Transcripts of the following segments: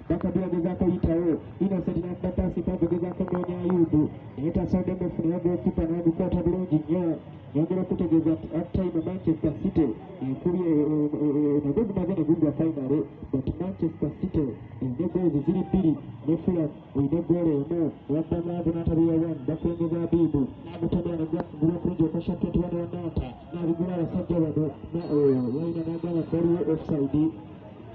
bakabira gezaako yitawo Innocent n'akuba paasi mpavu gezaako noonya Ayubu naye tasooddemu efuna ya goalkeeper n'agukwata bulungi nnyo yongera okutegeeza nti halftime Manchester City ekubye nagwo gumaze ne guggwa finale but Manchester City erina goozi ziri bbiri ne Fulham erina goolo emu waddanaavu n'atabira one bakulengeza Abibu n'amutomera negwakugula okulungi okosha 21 Wananta n'abigula abasajja bano yalina n'agamba waliwo offside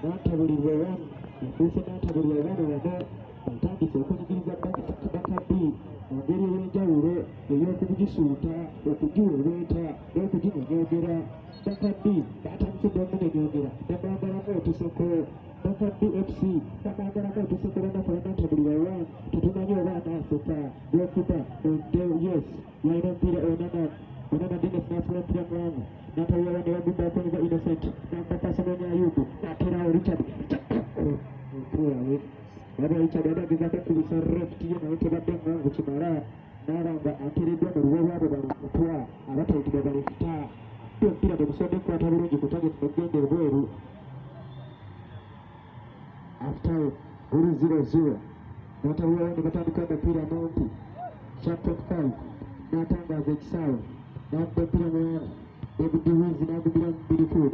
n'atabulirwa one yafuuse n'atabulirwa bano bano atandise okunyigiriza Bakabi mu ngeri ey'enjawulo ey'okugisuuta okugiweweeta n'okuginyonyogera Bakabi batandise n'omunyonyogera bamwagalamu otuseko Bakabi FC bamwagalamu otuseko banakola n'atabulirwa one tetumanyi oba anaaseka goalkeeper yes yalina omupiira Onana Dennis n'asula omupiira mulamu n'atabulirwa one bagumba okweniza Innocent n'akupasa noonya Ayubu n'ateerawo Richard Waba Richard adagezaako okubisa left ye naye tebadde ngangu kimala n'alanga ateereddwa mu luwe lwabo bali mutwa abatayitibwa bali fita omupiira gwemusonde kukwata bulungi ku target negenda ebweru after guli 0-0 n'atabulira wano batandika omupiira mumpi sharp 25 n'atangaaza ekisaawe n'abba omupiira mulala David Wiz n'agubira mu Billyfood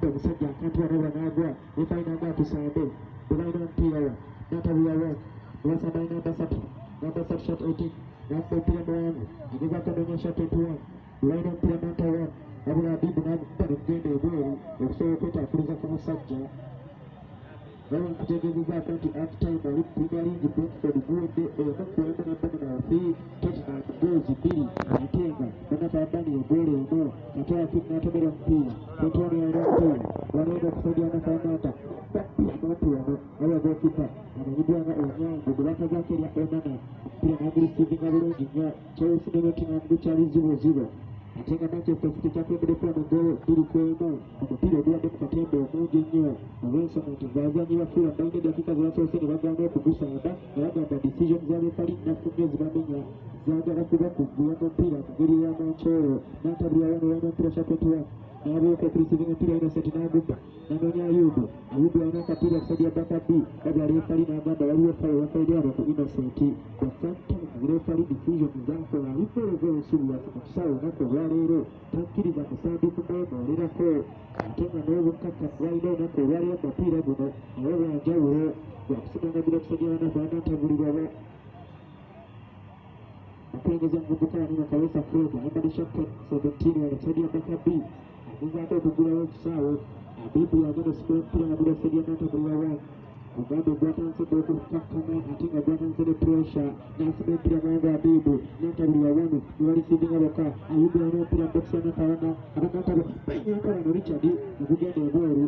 omusajja akatwa n'obula n'agwa nefaina nga atusambe bebalina omupiira wa n'atabulira one nebasamba namba 3 shot 18 n'abba omupiira muwanvu agezaako noonya shot 21 bebalina omupiira nanta one wabula Abibu n'agubba negenda ebweru okusobola okwetaakuliza ku musajja Bali kutegeezaako nti halftime ali Premier League Brentford guwedde emu na Bournemouth Tottenham goozi bbiri ate nga banafabani egoolo emu ate Akif n'atomera omupiira Tottenham yalina omupiira wanaenda okusajja Anafanata amantu wano waba goalkeeper amanyiddwa nga Onyango gwe bakazaako erya Onana omupiira n'agulisiivinga bulungi nnyo Chelsea ne Nottingham gukyali 0-0 ate nga Manchester City kyakwembeddeko amagoolo 2-1 omupiira oguwadde mu katembe omungi nnyo olw'ensonga nti bazanyi ba Fulham balina eddakiika ze basoose ne bagaana okugusamba ne bagamba decision z'abeefali nnafu nnyo zibamenya zaagala kuba kuggula mupiira mu ngeri ey'amancoolo n'atabulira wano walina omupiira kya 21 n'abuuka okulisivinga omupiira Innocent n'agubba n'anoonya Ayubu alina akapiira okusajja Bakabi wabula reefali n'agamba waliwo efali abo ku Innocent but sometimes reefali decision zakola alifolova obusubuwasi mu kisaawe olunaku olwaleero takkiriza musanduku mwemoolerako ate nga n'obukkakkamu bwalina olunaku olwaleero mu mupiira guno naye bwanjawulo gwakusigangagira okusajja banatabulirwa okulengeza omuvubuka wanino Kawesa Fred ayambadde shot 17 wano okusajja Bakabi agezaako okugulawo ekisaawe Abibu yagenda osikula omupiira nagula okusajja n'atabulirwa one Mugambe gwatandise okukakkana ate nga gwatandise ne pressure n'asiba omupiira mwangu Abibu n'atabulirwa one nibalisiivinga bokka Ayubu yalina omupiira bokisi y'anatawana abanatabo banyaka bano Richard negugenda ebweru